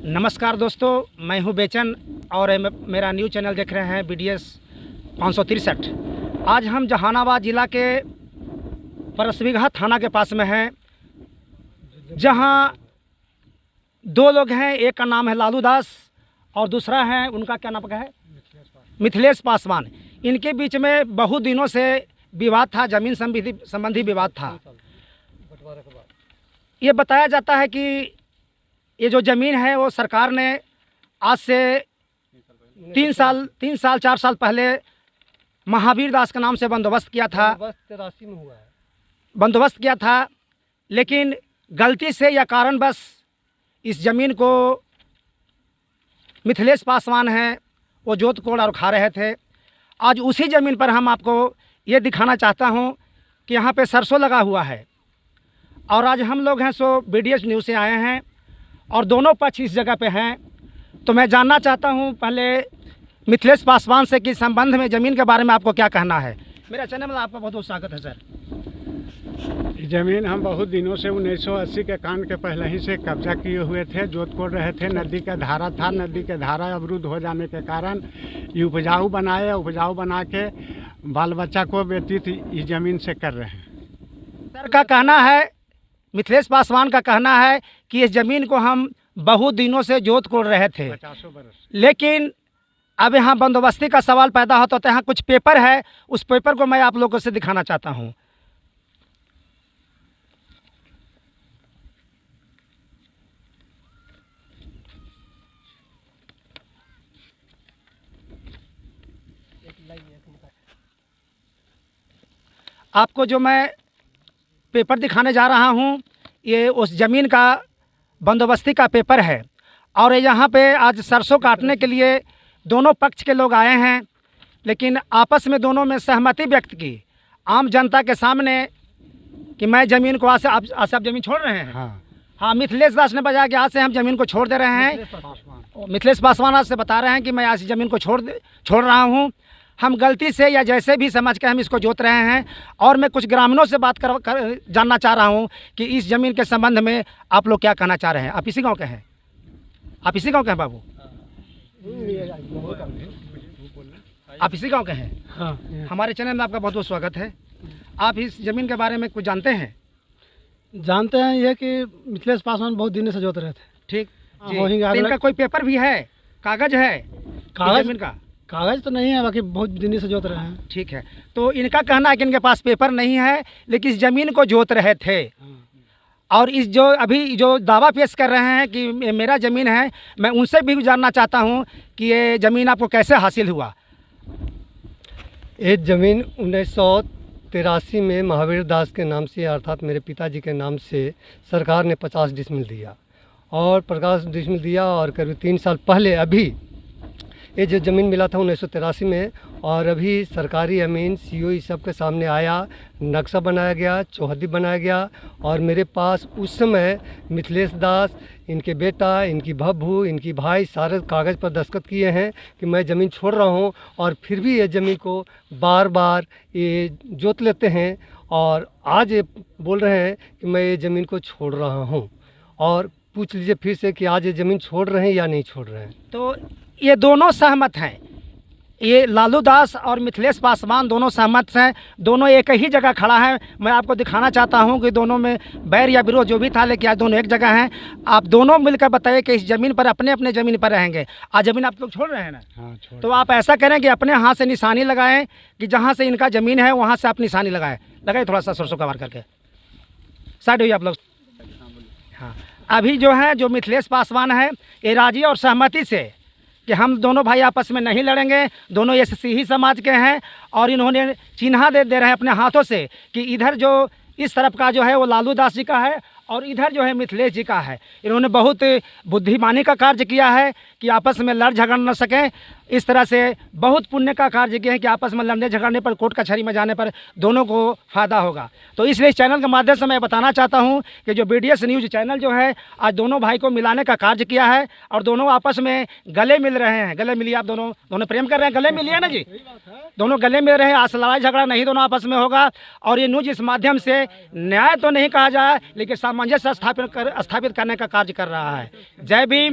नमस्कार दोस्तों, मैं हूं बेचन और मेरा न्यूज़ चैनल देख रहे हैं BDS 563। आज हम जहानाबाद ज़िला के परसबिगहा थाना के पास में हैं, जहां दो लोग हैं। एक का नाम है लालू दास और दूसरा है, उनका क्या नाम है, मिथिलेश पासवान। इनके बीच में बहुत दिनों से विवाद था, ज़मीन संबंधी विवाद था। ये बताया जाता है कि ये जो ज़मीन है वो सरकार ने आज से 3 साल 4 साल पहले महावीर दास के नाम से बंदोबस्त किया था। 83 में हुआ है बंदोबस्त किया था, लेकिन गलती से या कारणवश इस ज़मीन को मिथिलेश पासवान हैं वो जोत कोड़ और खा रहे थे। आज उसी ज़मीन पर हम आपको ये दिखाना चाहता हूँ कि यहाँ पे सरसों लगा हुआ है। और आज हम लोग हैं सो BDS न्यूज़ से आए हैं और दोनों पक्ष इस जगह पे हैं। तो मैं जानना चाहता हूं पहले मिथिलेश पासवान से कि संबंध में ज़मीन के बारे में आपको क्या कहना है। मेरा चैनल में आपका बहुत बहुत स्वागत है सर। ज़मीन हम बहुत दिनों से 1980 के कांड के पहले ही से कब्जा किए हुए थे, जोत कोड़ रहे थे। नदी का धारा था, नदी के धारा अवरुद्ध हो जाने के कारण ये उपजाऊ बनाए, उपजाऊ बना के बाल बच्चा को व्यतीत इस ज़मीन से कर रहे हैं। सर का कहना है, मिथिलेश पासवान का कहना है कि इस ज़मीन को हम बहुत दिनों से जोत कोड़ रहे थे, 50 बरस। लेकिन अब यहाँ बंदोबस्ती का सवाल पैदा होता है। यहाँ कुछ पेपर है, उस पेपर को मैं आप लोगों से दिखाना चाहता हूँ। आपको जो मैं पेपर दिखाने जा रहा हूँ, ये उस ज़मीन का बंदोबस्ती का पेपर है। और यहाँ पे आज सरसों काटने के लिए दोनों पक्ष के लोग आए हैं, लेकिन आपस में दोनों में सहमति व्यक्त की आम जनता के सामने कि मैं ज़मीन को आज से आप ज़मीन छोड़ रहे हैं। हाँ, मिथिलेश दास ने बताया कि आज से हम ज़मीन को छोड़ दे रहे हैं। मिथिलेश पासवान आज से बता रहे हैं कि मैं आज ज़मीन को छोड़ रहा हूँ। हम गलती से या जैसे भी समझ के हम इसको जोत रहे हैं। और मैं कुछ ग्रामीणों से बात कर जानना चाह रहा हूं कि इस ज़मीन के संबंध में आप लोग क्या कहना चाह रहे हैं। आप इसी गांव के हैं? आप इसी गांव के हैं बाबू? आप इसी गांव के हैं? हाँ। हमारे चैनल में आपका बहुत बहुत स्वागत है। आप इस ज़मीन के बारे में कुछ जानते हैं? जानते हैं ये कि मिथिलेश पासवान बहुत दिनों से जोत रहे थे। ठीक जी। वहीं तो इनका कोई पेपर भी है, कागज है ज़मीन का? कागज तो नहीं है, बाकी बहुत दिनों से जोत रहे हैं। ठीक है। तो इनका कहना है कि इनके पास पेपर नहीं है, लेकिन इस ज़मीन को जोत रहे थे। और इस जो अभी जो दावा पेश कर रहे हैं कि मेरा ज़मीन है, मैं उनसे भी जानना चाहता हूं कि ये ज़मीन आपको कैसे हासिल हुआ। ये ज़मीन 1983 में महावीर दास के नाम से, अर्थात मेरे पिताजी के नाम से सरकार ने 50 डिसमिल दिया और 50 डिसमिल दिया। और करीब 3 साल पहले अभी ये जो ज़मीन मिला था 1983 में, और अभी सरकारी अमीन CO ई सब के सामने आया, नक्शा बनाया गया, चौहद्दी बनाया गया। और मेरे पास उस समय मिथिलेश दास, इनके बेटा, इनकी भब्बू, इनकी भाई सारे कागज़ पर दस्तखत किए हैं कि मैं ज़मीन छोड़ रहा हूँ। और फिर भी ये ज़मीन को बार बार ये जोत लेते हैं और आज ये बोल रहे हैं कि मैं ये ज़मीन को छोड़ रहा हूँ। और पूछ लीजिए फिर से कि आज ये ज़मीन छोड़ रहे हैं या नहीं छोड़ रहे हैं। तो ये दोनों सहमत हैं, ये लालू दास और मिथिलेश पासवान दोनों सहमत हैं। दोनों एक ही जगह खड़ा है। मैं आपको दिखाना चाहता हूं कि दोनों में बैर या विरोध जो भी था, लेकिन आज दोनों एक जगह हैं। आप दोनों मिलकर बताइए कि इस ज़मीन पर अपने अपने ज़मीन पर रहेंगे। आज ज़मीन आप लोग छोड़ रहे हैं ना? हाँ, तो आप ऐसा करें कि अपने हाथ से निशानी लगाएं कि जहाँ से इनका ज़मीन है वहाँ से आप निशानी लगाए थोड़ा सा सरसों कवर करके साइड हुई आप लोग। हाँ, अभी जो है जो मिथिलेश पासवान है, ये राजी और सहमति से कि हम दोनों भाई आपस में नहीं लड़ेंगे, दोनों SC ही समाज के हैं। और इन्होंने चिन्हा दे रहे हैं अपने हाथों से कि इधर जो इस तरफ का जो है वो लालू दास जी का है और इधर जो है मिथिलेश जी का है। इन्होंने बहुत बुद्धिमानी का कार्य किया है कि आपस में लड़ झगड़ न सकें, इस तरह से बहुत पुण्य का कार्य किया है कि आपस में लड़ने झगड़ने पर, कोर्ट कचहरी में जाने पर दोनों को फ़ायदा होगा। तो इसलिए इस चैनल के माध्यम से मैं बताना चाहता हूं कि जो BDS न्यूज़ चैनल जो है आज दोनों भाई को मिलाने का कार्य किया है और दोनों आपस में गले मिल रहे हैं। गले मिलिए, आप दोनों प्रेम कर रहे हैं, गले मिलिए ना जी, दोनों गले मिल रहे हैं। आज लड़ाई झगड़ा नहीं दोनों आपस में होगा। और ये न्यूज़ इस माध्यम से न्याय तो नहीं कहा जाए लेकिन सामंजस्य स्थापित करने का कार्य कर रहा है। जय भीम,